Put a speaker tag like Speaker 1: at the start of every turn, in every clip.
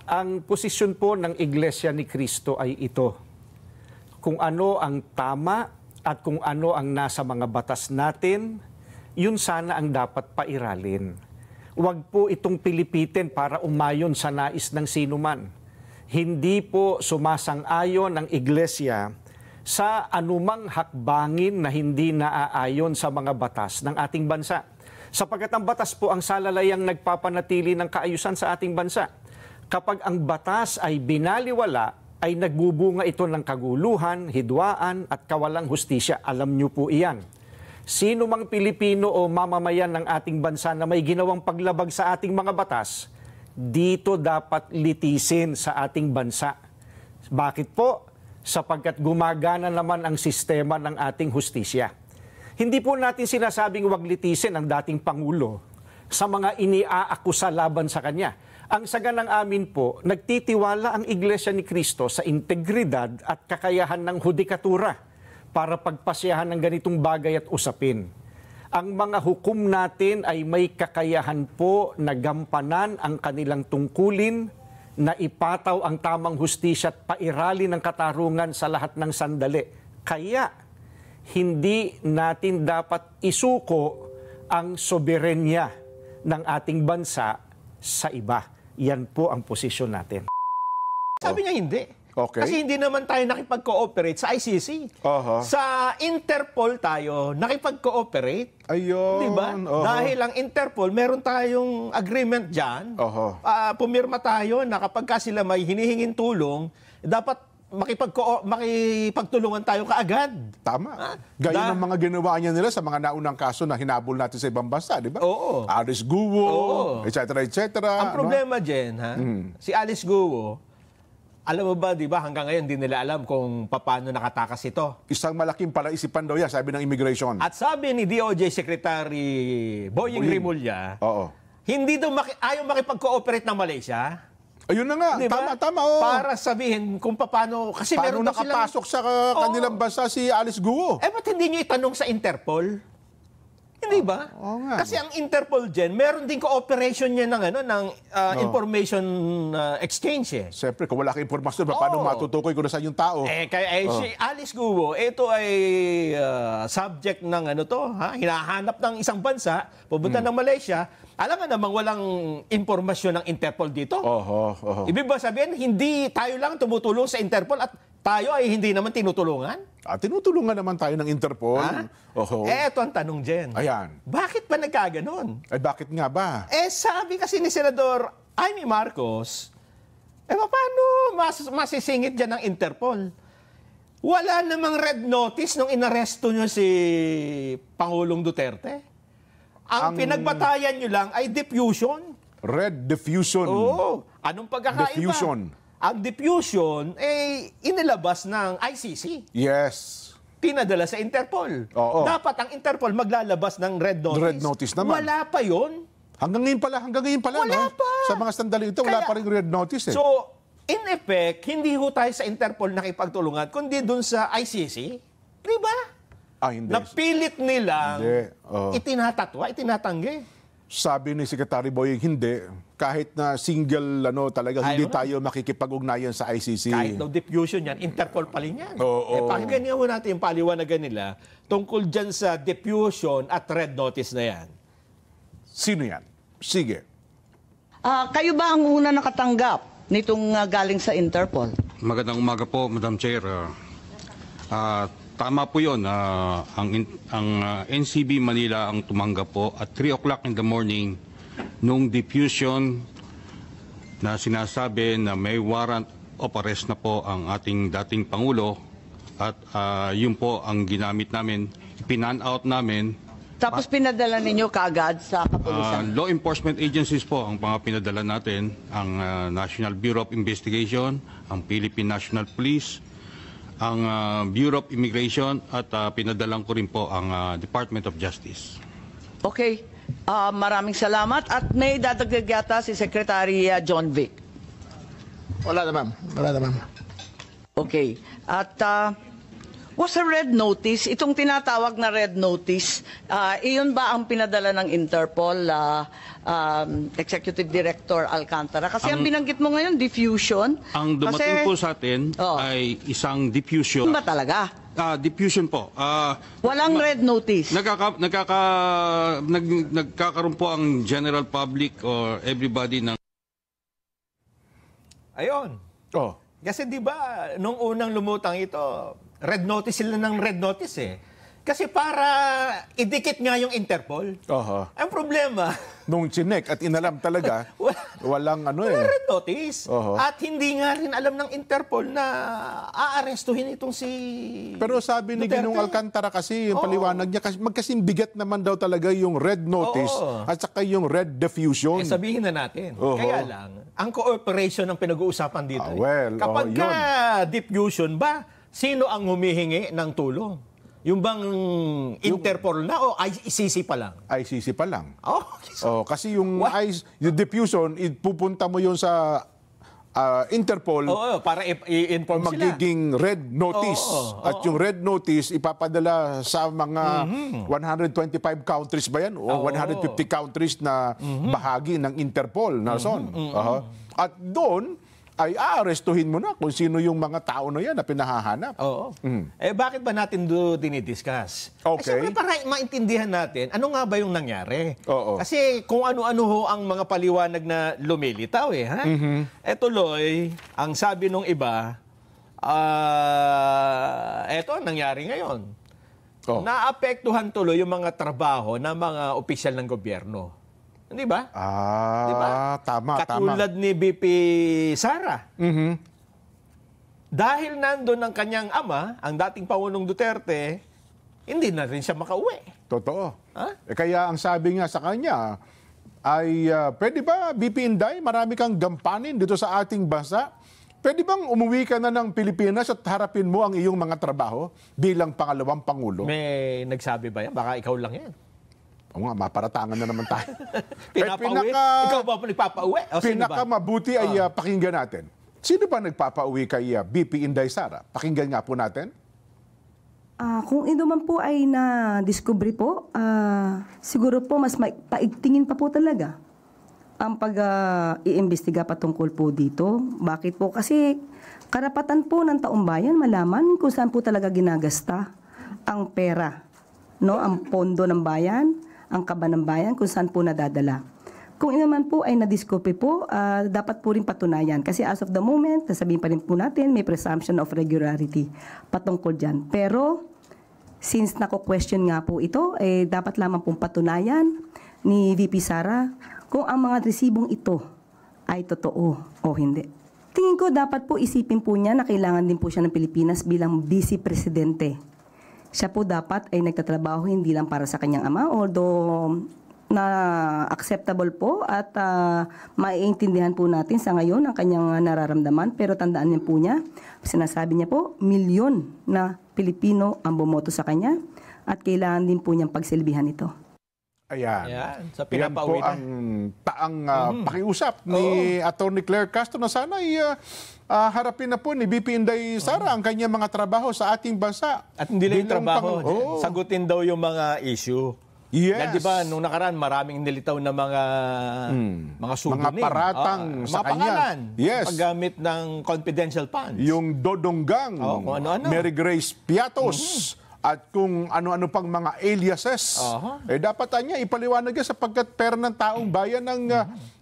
Speaker 1: Ang posisyon po ng Iglesia ni Cristo ay ito. Kung ano ang tama at kung ano ang nasa mga batas natin, yun sana ang dapat pairalin. Huwag po itong pilipitin para umayon sa nais ng sinuman. Hindi po sumasang-ayon ang Iglesia sa anumang hakbangin na hindi naaayon sa mga batas ng ating bansa. Sapagkat ang batas po ang salalayang nagpapanatili ng kaayusan sa ating bansa. Kapag ang batas ay binaliwala, ay nagbubunga ito ng kaguluhan, hidwaan at kawalang hustisya. Alam niyo po iyan. Sino mang Pilipino o mamamayan ng ating bansa na may ginawang paglabag sa ating mga batas, dito dapat litisin sa ating bansa. Bakit po? Sapagkat gumagana naman ang sistema ng ating hustisya. Hindi po natin sinasabing wag litisin ang dating Pangulo sa mga iniaakusa laban sa kanya. Ang saganang amin po, nagtitiwala ang Iglesia ni Cristo sa integridad at kakayahan ng hudikatura para pagpasyahan ng ganitong bagay at usapin. Ang mga hukom natin ay may kakayahan po na gampanan ang kanilang tungkulin, na ipataw ang tamang hustisya at pairali ng katarungan sa lahat ng sandali. Kaya, hindi natin dapat isuko ang soberenya ng ating bansa sa iba. Yan po ang posisyon natin.
Speaker 2: Sabi niya hindi.
Speaker 3: Okay.
Speaker 2: Kasi hindi naman tayo nakipag-cooperate sa ICC. Sa Interpol tayo nakipag-cooperate.
Speaker 3: Ayun.
Speaker 2: Diba? Dahil ang Interpol, meron tayong agreement dyan. Pumirma tayo na kapag sila may hinihingin tulong, dapat makipagtulungan tayo kaagad.
Speaker 3: Tama. Gaya ng mga ginawa niya nila sa mga naunang kaso na hinabol natin sa ibang bansa, di ba?
Speaker 2: Oo.
Speaker 3: Alice Guo, etc.
Speaker 2: Ang problema, Jen, si Alice Guo, alam mo ba, di ba, hanggang ngayon hindi nila alam kung paano nakatakas ito.
Speaker 3: Isang malaking palaisipan daw yan, sabi ng immigration.
Speaker 2: At sabi ni DOJ Secretary Boying Rimulya, hindi daw ayaw makipag-cooperate ng Malaysia.
Speaker 3: Ayun na nga,
Speaker 2: diba?
Speaker 3: tama.
Speaker 2: Para sabihin kung paano, kasi
Speaker 3: paano
Speaker 2: meron
Speaker 3: nakapasok sa kanilang bansa si Alice Guo?
Speaker 2: Ba't hindi nyo itanong sa Interpol? Hindi ba? Kasi ang Interpol dyan, meron din cooperation niya ng information exchange.
Speaker 3: Siyempre, kung wala kang informasyon, paano matutukoy kung nasaan yung tao?
Speaker 2: Si Alice Guo, ito ay subject ng hinahanap ng isang bansa, pupunta ng Malaysia. Alam nga namang walang impormasyon ng Interpol dito. Ibig ba sabihin, hindi tayo lang tumutulong sa Interpol at tayo ay hindi naman tinutulungan?
Speaker 3: Tinutulungan naman tayo ng Interpol.
Speaker 2: Ito ang tanong, Jen.
Speaker 3: Ayan.
Speaker 2: Bakit ba nagkaganon?
Speaker 3: Bakit nga ba?
Speaker 2: Sabi kasi ni Senador Amy Marcos, paano masisingit dyan ng Interpol? Wala namang red notice nung inaresto nyo si Pangulong Duterte. Ang pinagbatayan nyo lang ay diffusion.
Speaker 3: Red diffusion.
Speaker 2: Oo. Anong pagkakaiba?
Speaker 3: Diffusion.
Speaker 2: Ang diffusion, inilabas ng ICC.
Speaker 3: Yes.
Speaker 2: Pinadala sa Interpol. Dapat ang Interpol maglalabas ng red notice.
Speaker 3: Red notice naman.
Speaker 2: Wala pa yun.
Speaker 3: Hanggang ngayon pala.
Speaker 2: Wala pa.
Speaker 3: Sa mga sandali ito, wala pa rin red notice.
Speaker 2: So, in effect, hindi ho tayo sa Interpol nakipagtulungan, kundi dun sa ICC. Di ba?
Speaker 3: Hindi.
Speaker 2: Napilit nilang itinatatwa, itinatanggi.
Speaker 3: Sabi ni Secretary Boying, hindi. Kahit na single, hindi tayo makikipag-ugnayan sa ICC.
Speaker 2: Kahit no diffusion yan, Interpol pa rin yan. Pakinggan ho natin yung paliwanagan nila tungkol dyan sa diffusion at red notice na yan.
Speaker 3: Sino yan? Sige.
Speaker 4: Kayo ba ang una nakatanggap nitong galing sa Interpol?
Speaker 5: Magandang umaga po, Madam Chair. Tama po yun. Ang NCB Manila ang tumanggap po at 3 o'clock in the morning nung diffusion na sinasabi na may warrant of arrest na po ang ating dating Pangulo at yun po ang ginamit namin, pinan-out namin.
Speaker 4: Tapos pinadala ninyo kaagad sa kapulisan?
Speaker 5: Law enforcement agencies po ang mga pinadala natin, ang National Bureau of Investigation, ang Philippine National Police, ang Bureau of Immigration at pinadalang ko rin po ang Department of Justice.
Speaker 4: Okay. Maraming salamat. At may dadagdag yata si Secretary John Vic.
Speaker 6: Wala na, ma'am.
Speaker 4: Okay. At was a red notice, itong tinatawag na red notice, iyon ba ang pinadala ng Interpol Executive Director Alcantara. Kasi ang binanggit mo ngayon, diffusion.
Speaker 5: Ang dumating
Speaker 4: Kasi,
Speaker 5: po sa atin ay isang diffusion.
Speaker 4: ba talaga?
Speaker 5: Diffusion po.
Speaker 4: Walang red notice.
Speaker 5: Nagkakaroon po ang general public or everybody ng
Speaker 2: Ayun.
Speaker 3: Oh.
Speaker 2: Kasi di ba, nung unang lumutang ito, red notice sila ng red notice eh. Kasi para idikit nga yung Interpol.
Speaker 3: Oho.
Speaker 2: Ang problema,
Speaker 3: Nung chinek at inalam talaga, walang ano
Speaker 2: wala
Speaker 3: eh.
Speaker 2: red notice.
Speaker 3: Oho.
Speaker 2: At hindi nga rin alam ng Interpol na aarestuhin itong si
Speaker 3: Pero sabi ni
Speaker 2: Duterte.
Speaker 3: Ginong Alcantara kasi, yung paliwanag niya, kasi magkasing bigat naman daw talaga yung red notice
Speaker 2: Oo.
Speaker 3: at saka yung red diffusion.
Speaker 2: sabihin na natin.
Speaker 3: Oho.
Speaker 2: Kaya lang, ang cooperation ang pinag-uusapan dito. Kapag
Speaker 3: yun.
Speaker 2: diffusion ba, sino ang humihingi ng tulong? Yung bang Interpol na o ICC pa lang?
Speaker 3: ICC pa lang.
Speaker 2: Oh,
Speaker 3: Oh, kasi yung diffusion, pupunta mo yun sa Interpol,
Speaker 2: Oo, para i-inform sila.
Speaker 3: magiging red notice.
Speaker 2: Oo,
Speaker 3: At yung red notice, ipapadala sa mga 125 countries ba yan? O 150 countries na bahagi ng Interpol, Nelson. At doon, ay aarestuhin mo na kung sino yung mga tao na yan na pinahahanap.
Speaker 2: Oo. Eh bakit ba natin dinidiscuss?
Speaker 3: Okay.
Speaker 2: Siyempre para maintindihan natin, ano nga ba yung nangyari?
Speaker 3: Oo.
Speaker 2: Kasi kung ano-ano ho ang mga paliwanag na lumilitaw eh. Ha? Tuloy, ang sabi nung iba, eto ang nangyari ngayon.
Speaker 3: Oh.
Speaker 2: Naapektuhan tuloy yung mga trabaho ng mga opisyal ng gobyerno. Hindi ba? Di ba?
Speaker 3: Tama,
Speaker 2: Katulad ni BP Sara. Dahil nandun ang kanyang ama, ang dating Pangulong Duterte, hindi na rin siya makauwi.
Speaker 3: Totoo.
Speaker 2: Ha?
Speaker 3: Kaya ang sabi nga sa kanya ay, pwede ba, BP Inday, marami kang gampanin dito sa ating bansa? Pwede bang umuwi ka na ng Pilipinas at harapin mo ang iyong mga trabaho bilang pangalawang Pangulo?
Speaker 2: May nagsabi ba yan? Baka ikaw lang yan.
Speaker 3: O nga, maparatangan na naman tayo.
Speaker 2: Pinapauwi? Ikaw ba nagpapauwi? O sino ba?
Speaker 3: Pinakamabuti ay pakinggan natin. Sino ba nagpapauwi kay BP Inday Sara? Pakinggan nga po natin.
Speaker 7: Kung ito man po ay na-discovery po, siguro po mas paigtingin pa po talaga ang pag-iimbestiga patungkol po dito. Bakit po? Kasi karapatan po ng taong bayan malaman kung saan po talaga ginagasta ang pera, no? Ang pondo ng bayan, ang kaba ng bayan, kung saan po nadadala. Kung ito man po ay na-discovery po, dapat po rin patunayan. Kasi as of the moment, nasabihin pa rin po natin, may presumption of regularity patungkol dyan. Pero, since nako-question nga po ito, dapat lamang pong patunayan ni VP Sara kung ang mga resibong ito ay totoo o hindi. Tingin ko dapat po isipin po niya na kailangan din po siya ng Pilipinas bilang Vice Presidente. Siya po dapat ay nagtatrabaho hindi lang para sa kanyang ama, although na acceptable po at maiintindihan po natin sa ngayon ang kanyang nararamdaman. Pero tandaan niyo po niya, sinasabi niya po, milyon na Pilipino ang bumoto sa kanya at kailangan din po niyang pagsilbihan ito.
Speaker 3: Ayan.
Speaker 2: Sa
Speaker 3: Yan po
Speaker 2: pinapauwi na.
Speaker 3: ang taang pakiusap ni Atty. Claire Castro na sana ay harapin na po ni BP Inday Sara ang kanyang mga trabaho sa ating bansa.
Speaker 2: At hindi lang yung
Speaker 3: Bilang
Speaker 2: trabaho, sagutin daw yung mga issue.
Speaker 3: Yes.
Speaker 2: Yan, di ba, nung nakaraan, maraming nilitaw na mga sugunin.
Speaker 3: Mga paratang sa
Speaker 2: mga
Speaker 3: kanya.
Speaker 2: pangalan.
Speaker 3: Yes.
Speaker 2: Paggamit ng confidential funds.
Speaker 3: Yung Dodonggang,
Speaker 2: kung ano-ano.
Speaker 3: Mary Grace Piatos, at kung ano-ano pang mga aliases. Dapat niya ipaliwanag yan sapagkat pera ng taong bayan ng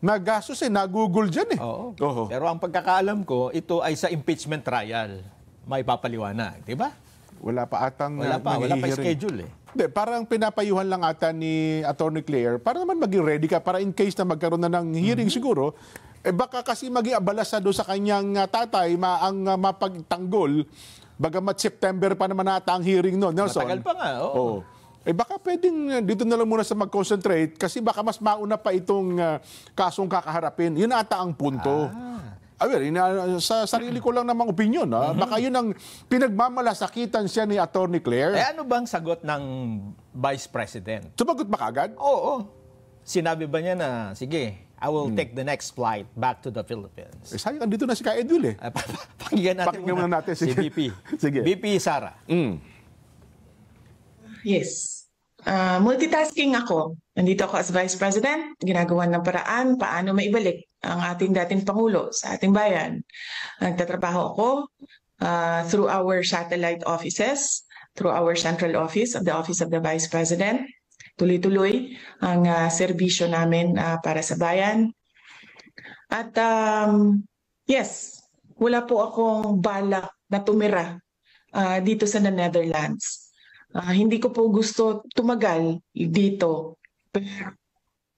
Speaker 3: nagastos, nagugol dyan eh.
Speaker 2: Oo. Pero ang pagkakaalam ko, ito ay sa impeachment trial. May papaliwanag, di ba?
Speaker 3: Wala pa atang
Speaker 2: Wala pa
Speaker 3: nanghihiring.
Speaker 2: schedule eh.
Speaker 3: Hindi, parang pinapayuhan lang ata ni Atty. Claire para naman maging ready ka para in case na magkaroon na ng hearing siguro, baka kasi maging abalasa doon sa kanyang tatay ang mapagtanggol. Bagamat September pa naman ata ang hearing noon, Nelson.
Speaker 2: Matagal pa nga, oo.
Speaker 3: Baka pwedeng dito na lang muna sa mag-concentrate kasi baka mas mauna pa itong kasong kakaharapin. Yun ata ang punto. Sa sarili ko lang namang opinion. Baka yun ang pinagmamalasakitan siya ni Atty. Claire.
Speaker 2: Ano bang sagot ng Vice President?
Speaker 3: Sumagot ba kagad?
Speaker 2: Oo. Sinabi ba niya na, sige, I will take the next flight back to the Philippines.
Speaker 3: Sayang, dito na si Ka Edwil eh.
Speaker 2: Pakinggan natin
Speaker 3: Pakinggan natin
Speaker 2: si
Speaker 3: sige.
Speaker 2: BP.
Speaker 3: Sige.
Speaker 2: BP Sara.
Speaker 8: Yes. Multitasking ako. Nandito ako as Vice President, ginagawa ng paraan paano maibalik ang ating dating Pangulo sa ating bayan. Nagtatrabaho ako through our satellite offices, through our central office of the Vice President. Tuloy-tuloy ang serbisyo namin para sa bayan. At yes, wala po akong balak na tumira dito sa Netherlands. Hindi ko po gusto tumagal dito. Pero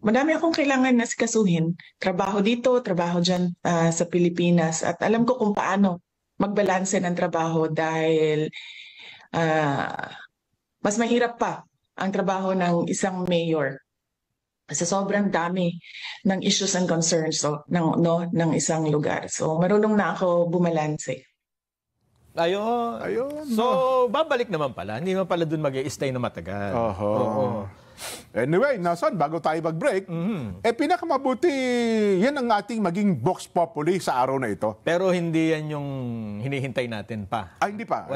Speaker 8: madami akong kailangan na sikasuhin. Trabaho dito, trabaho dyan sa Pilipinas. At alam ko kung paano magbalanse ng trabaho dahil mas mahirap pa ang trabaho ng isang mayor sa sobrang dami ng issues and concerns ng isang lugar. So marunong na ako bumalanse.
Speaker 2: Ayun. So, babalik naman pala. Hindi naman pala dun mag-i-stay na matagal. Oo.
Speaker 3: Anyway, Nelson, bago tayo mag-break, pinakamabuti, yan ang ating maging Vox Populi sa araw na ito.
Speaker 2: Pero hindi yan yung hinihintay natin pa.
Speaker 3: Hindi pa.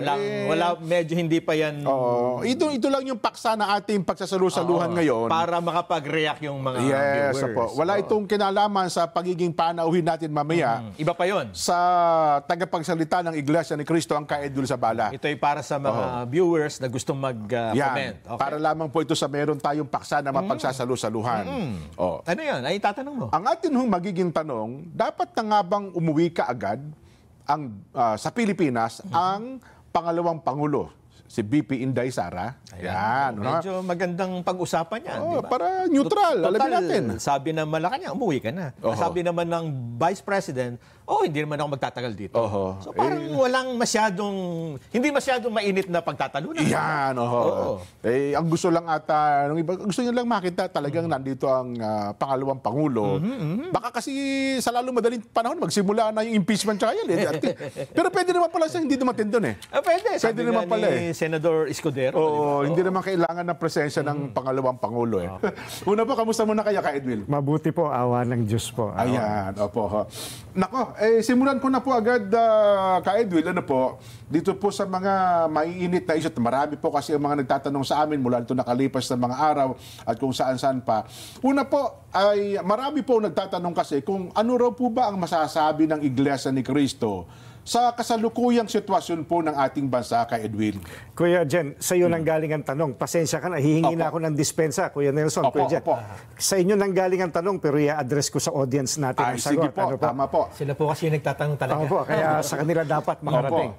Speaker 2: Medyo hindi pa yan.
Speaker 3: Ito lang yung paksa na ating pagsasalusaluhan ngayon.
Speaker 2: Para makapag-react yung mga
Speaker 3: Yes,
Speaker 2: viewers.
Speaker 3: Wala itong kinalaman sa pagiging panauhin natin mamaya.
Speaker 2: Iba pa yon.
Speaker 3: Sa tagapagsalita ng Iglesia ni Cristo ang Kaedul sa Bala.
Speaker 2: Ito ay para sa mga viewers na gustong mag-comment. Okay.
Speaker 3: Para lamang po ito sa meron tayong paksa na mapagsasalusaluhan.
Speaker 2: Ano yan? Ay tatanong mo.
Speaker 3: Ang atin hong magiging tanong, dapat na nga bang umuwi ka agad sa Pilipinas ang pangalawang Pangulo, si BP Inday Sara? Ayan.
Speaker 2: Medyo magandang pag-usapan yan. Diba?
Speaker 3: Para neutral, alamin natin.
Speaker 2: Sabi ng Malacanang, umuwi ka na. Sabi naman ng Vice President, hindi naman ako magtatagal dito. So parang hindi masyadong mainit na pagtatalunan.
Speaker 3: Yan, ang gusto lang ata, gusto niya lang makita talagang nandito ang pangalawang Pangulo. Baka kasi sa lalo madaling panahon, magsimula na yung impeachment trial. Pero pwede naman pala siya hindi dumating doon eh.
Speaker 2: Pwede. Sabi
Speaker 3: naman pala
Speaker 2: ni Senador Escudero.
Speaker 3: Hindi naman kailangan ng presensya ng pangalawang Pangulo eh. Una po, kamusta muna kaya ka, Edwin?
Speaker 1: Mabuti po, awa ng Diyos po.
Speaker 3: Ayan, Nako, simulan ko na po agad, ka Edwin, dito po sa mga maiinit na isot. Marami po kasi ang mga nagtatanong sa amin mula ito nakalipas na mga araw at kung saan-saan pa. Una po, ay marami po nagtatanong kasi kung ano raw po ba ang masasabi ng Iglesia ni Cristo sa kasalukuyang sitwasyon po ng ating bansa, ka Edwin.
Speaker 1: Kuya Jen, sa iyo nang galing ang tanong. Pasensya ka na, hihingi na ako ng dispensa, Kuya Nelson. Kuya Jen. Sa inyo nang galing ang tanong, pero i-address ko sa audience natin ang sagot.
Speaker 3: Sige po, tama po.
Speaker 2: Sila po kasi nagtatanong talaga.
Speaker 1: Tama po, kaya sa kanila dapat makarating.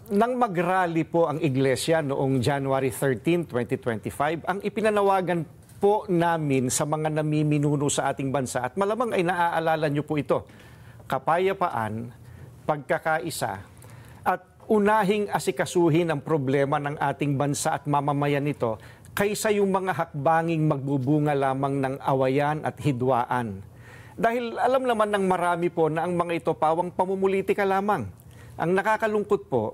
Speaker 1: Nang mag-rally po ang Iglesia noong January 13, 2025, ang ipinanawagan po namin sa mga namiminuno sa ating bansa, at malamang ay naaalala niyo po ito, kapayapaan, pagkakaisa, at unahing asikasuhin ang problema ng ating bansa at mamamayan nito kaysa yung mga hakbanging magbubunga lamang ng awayan at hidwaan. Dahil alam naman ng marami po na ang mga ito pawang pamumulitika lamang. Ang nakakalungkot po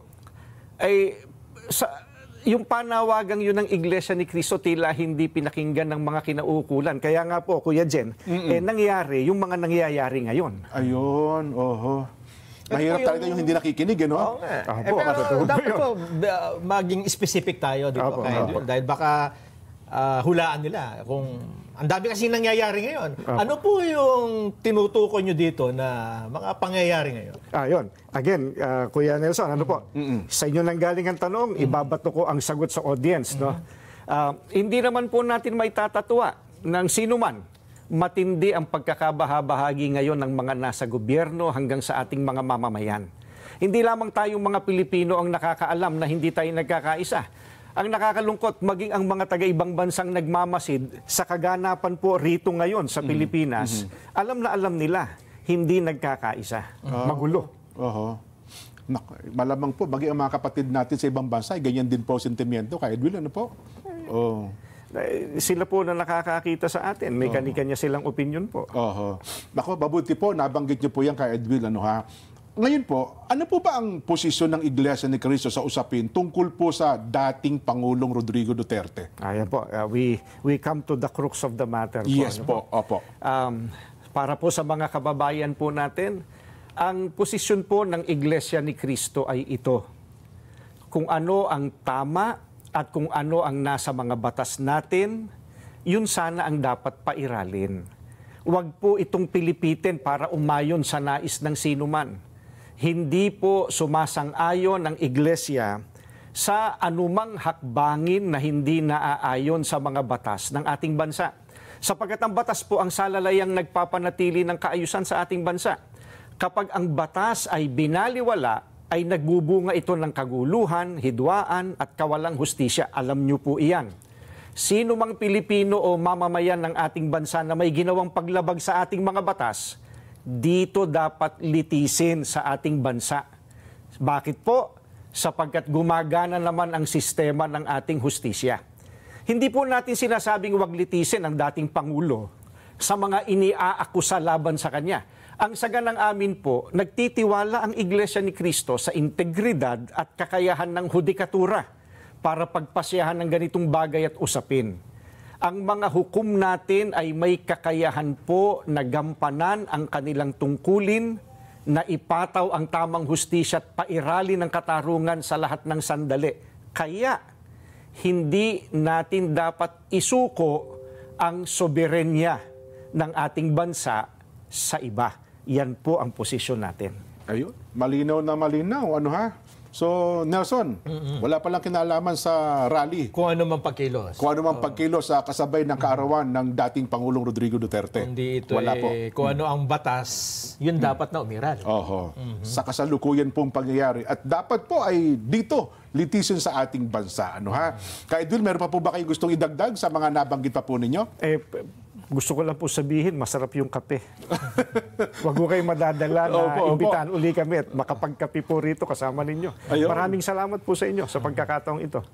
Speaker 1: ay yung panawagang yun ng Iglesia ni Cristo tila hindi pinakinggan ng mga kinauukulan. Kaya nga po, Kuya Jen, nangyayari yung mga nangyayari ngayon.
Speaker 3: Ayun, mahirap talaga yung hindi nakikinig, no?
Speaker 2: Pero dapat po maging specific tayo dito. Dahil baka hulaan nila kung ang dami kasi nangyayari ngayon. Ano po yung tinutukoy nyo dito na mga pangyayari ngayon?
Speaker 1: Yun. Again, Kuya Nelson, ano po? Sa inyo nang galing ang tanong, ibabato ko ang sagot sa audience. No? Hindi naman po natin may tatatwa ng sino man. Matindi ang pagkakabahabahagi ngayon ng mga nasa gobyerno hanggang sa ating mga mamamayan. Hindi lamang tayong mga Pilipino ang nakakaalam na hindi tayo nagkakaisa. Ang nakakalungkot, maging ang mga taga-ibang bansang nagmamasid sa kaganapan po rito ngayon sa Pilipinas, alam na alam nila, hindi nagkakaisa. Magulo.
Speaker 3: Malamang po, maging ang mga kapatid natin sa ibang bansa, ganyan din po sentimiento. Kaya Edwin, ano po?
Speaker 1: Sila po na nakakakita sa atin. May kanya-kanya silang opinion po.
Speaker 3: Nako, mabuti po, nabanggit niyo po yan kay Edwin. Ngayon po, ano po ba ang posisyon ng Iglesia ni Cristo sa usapin tungkol po sa dating Pangulong Rodrigo Duterte?
Speaker 1: Ayan po, we come to the crux of the matter.
Speaker 3: Yes po, opo.
Speaker 1: Para po sa mga kababayan po natin, ang posisyon po ng Iglesia ni Cristo ay ito. Kung ano ang tama at kung ano ang nasa mga batas natin, yun sana ang dapat pairalin. Huwag po itong pilipitin para umayon sa nais ng sinuman. Hindi po sumasang-ayon ang iglesia sa anumang hakbangin na hindi naaayon sa mga batas ng ating bansa. Sapagkat ang batas po ang salalayang nagpapanatili ng kaayusan sa ating bansa. Kapag ang batas ay binaliwala, ay nagbubunga ito ng kaguluhan, hidwaan at kawalang hustisya. Alam niyo po iyan. Sino mang Pilipino o mamamayan ng ating bansa na may ginawang paglabag sa ating mga batas, dito dapat litisin sa ating bansa. Bakit po? Sapagkat gumagana naman ang sistema ng ating hustisya. Hindi po natin sinasabing wag litisin ang dating Pangulo sa mga iniaakusa laban sa kanya. Ang saganang amin po, nagtitiwala ang Iglesia ni Cristo sa integridad at kakayahan ng hudikatura para pagpasyahan ng ganitong bagay at usapin. Ang mga hukom natin ay may kakayahan po na gampanan ang kanilang tungkulin, na ipataw ang tamang hustisya at pairali ng katarungan sa lahat ng sandali. Kaya, hindi natin dapat isuko ang soberenya ng ating bansa sa iba. Yan po ang posisyon natin.
Speaker 3: Ayun, malinaw na malinaw. Ano ha? So, Nelson, wala palang kinalaman sa rally.
Speaker 2: Kung ano man pagkilos.
Speaker 3: Kung ano mang pagkilos sa kasabay ng kaarawan ng dating Pangulong Rodrigo Duterte.
Speaker 2: Hindi ito
Speaker 3: wala po.
Speaker 2: kung ano ang batas, yun dapat na umiral.
Speaker 3: Oho. Sa kasalukuyan pong pangyayari. At dapat po ay dito, litisin sa ating bansa. Ano ha? Kaya Edwin, meron pa po ba kayo gustong idagdag sa mga nabanggit pa po ninyo?
Speaker 1: Gusto ko lang po sabihin, masarap yung kape. Huwag ko kayo madadala na
Speaker 3: Opo.
Speaker 1: imbitahan uli kami at makapagkape po rito kasama ninyo.
Speaker 3: Ayun.
Speaker 1: Maraming salamat po sa inyo sa pagkakataong ito.